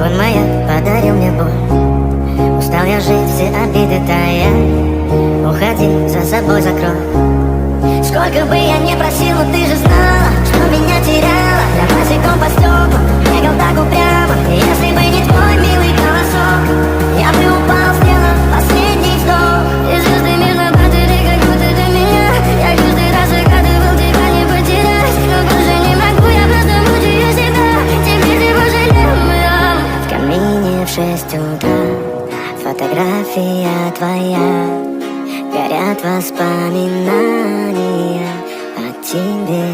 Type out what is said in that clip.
Вон моя подарил мне боль. Устал я жить, все обиды тая. Уходи, за собой закрой. Сколько бы я не просил, но ты же знала, что меня теряла. Я босиком по стеклам, бегал так упрямо. Если бы не твой милый голосок, я бы упал, сделав последний вздох. И звезды мирно падали, как будто для меня. Я каждый раз загадывал тебя не потерять, но больше не могу, я просто мучаю себя. Теперь ты пожалел. В камине в 6 утра фотография твоя. Горят воспоминания о тебе.